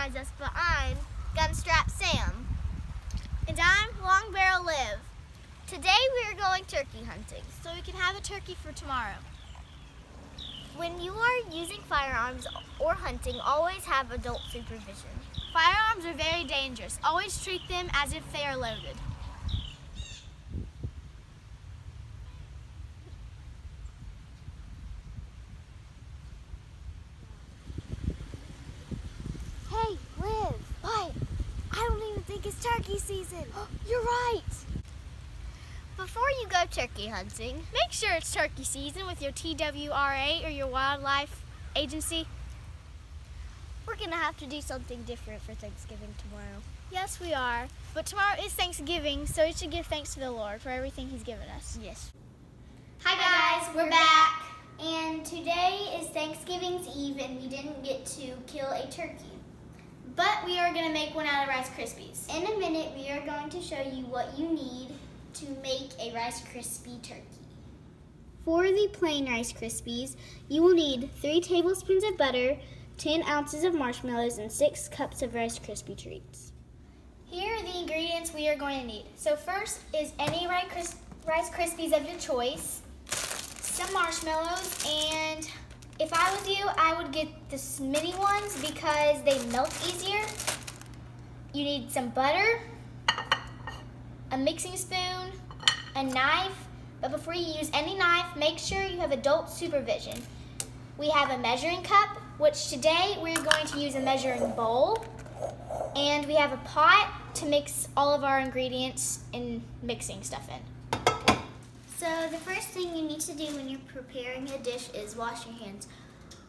recognize us, but I'm Gunstrap Sam. And I'm Long Barrel Liv. Today we are going turkey hunting, so we can have a turkey for tomorrow. When you are using firearms or hunting, always have adult supervision. Firearms are very dangerous. Always treat them as if they are loaded. Hey, Liv. What? I don't even think it's turkey season. You're right. Before you go turkey hunting, Make sure it's turkey season with your TWRA or your wildlife agency. we're going to have to do something different for Thanksgiving tomorrow. Yes, we are. But tomorrow is Thanksgiving, so we should give thanks to the Lord for everything He's given us. Yes. Hi guys, we're back. And today is Thanksgiving's Eve and we didn't get to kill a turkey. But we are going to make one out of Rice Krispies. In a minute, we are going to show you what you need to make a Rice Krispie turkey. For the plain Rice Krispies, you will need 3 tablespoons of butter, 10 ounces of marshmallows, and 6 cups of Rice Krispie treats. Here are the ingredients we are going to need. So first is any Rice Krispies of your choice, some marshmallows, and if I was you, I would get the mini ones because they melt easier. You need some butter, a mixing spoon, a knife, but before you use any knife, make sure you have adult supervision. We have a measuring cup, which today we're going to use a measuring bowl, and we have a pot to mix all of our ingredients and mixing stuff in. So the first thing you need to do when you're preparing a dish is wash your hands.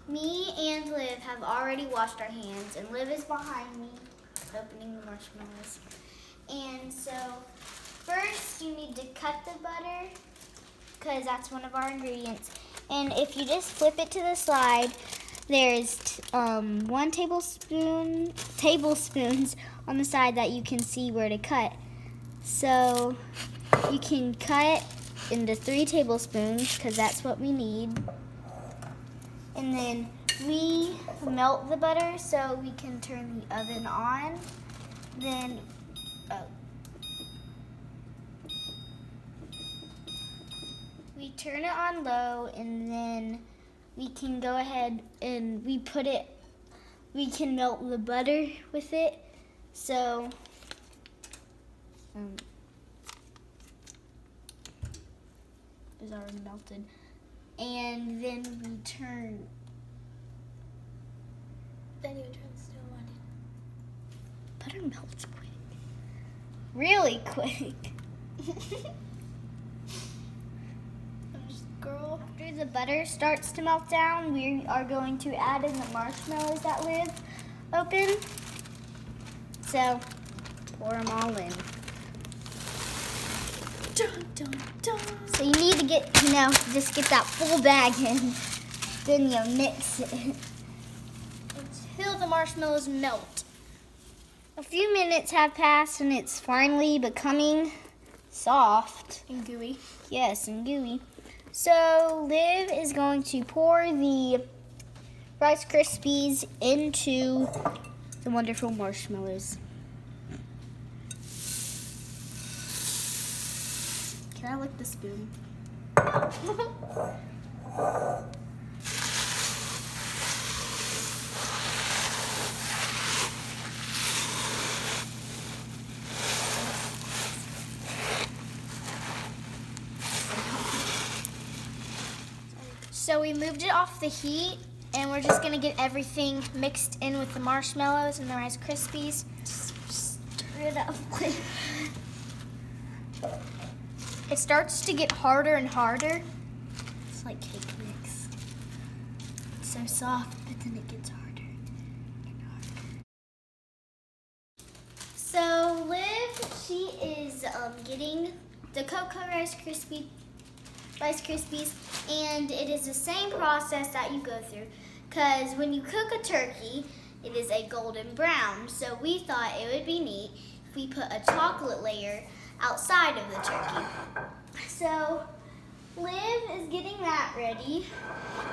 Me and Liv have already washed our hands, and Liv is behind me opening the marshmallows. And so first you need to cut the butter because that's one of our ingredients. And if you just flip it to the slide, there's 1 tablespoons on the side that you can see where to cut. So you can cut into 3 tablespoons because that's what we need. And then we melt the butter so we can turn the oven on. Then we turn it on low, and then we can go ahead and we can melt the butter with it. So it's already melted. And then we turn. Then you turn the stove on. Butter melts quick. Really quick. Girl. After the butter starts to melt down, we are going to add in the marshmallows that Liv opened. So pour them all in. Dun, dun, dun. So you need to get, just get that full bag in. Then you mix it. Until the marshmallows melt. A few minutes have passed and it's finally becoming soft. And gooey. Yes, and gooey. So Liv is going to pour the Rice Krispies into the wonderful marshmallows. Can I lick the spoon? So we moved it off the heat, and we're just gonna get everything mixed in with the marshmallows and the Rice Krispies. Just stir it up. It starts to get harder and harder. It's like cake mix. It's so soft, but then it gets harder and harder. So Liv, she is getting the Cocoa Rice Krispies, and it is the same process that you go through. Because when you cook a turkey, it is a golden brown. So we thought it would be neat if we put a chocolate layer outside of the turkey. So Liv is getting that that ready.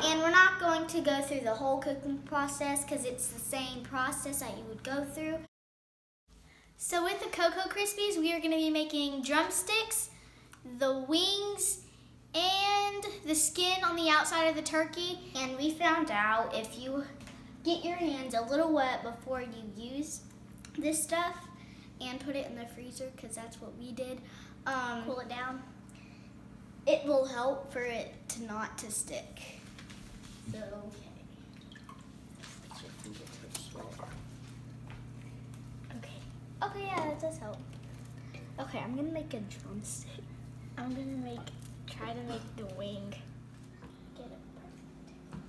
And we're not going to go through the whole cooking process because it's the same process that you would go through. So with the Cocoa Krispies, we are going to be making drumsticks, the wings, and the skin on the outside of the turkey. And we found out if you get your hands a little wet before you use this stuff and put it in the freezer, because that's what we did, Cool it down. it will help for it to not to stick. So, Okay, yeah, that does help. Okay, I'm gonna make a drumstick. I'm gonna try to make the wing. Get it perfect.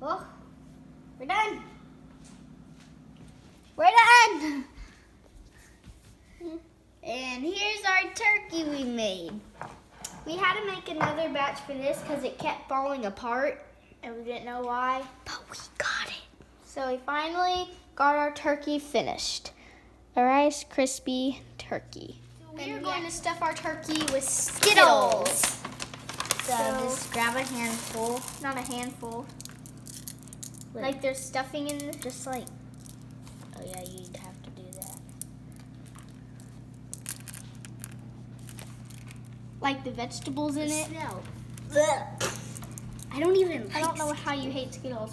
Oh, we're done. We're done. and here's our turkey we made. We had to make another batch for this because it kept falling apart and we didn't know why, but we got it. So we finally got our turkey finished. A Rice Krispie turkey. So we are going to stuff our turkey with Skittles. So just grab a handful, not a handful. Like there's stuffing in this. Just like, oh yeah, you'd have to do that. Like the vegetables in it. Smell. I don't even I don't know how you hate Skittles.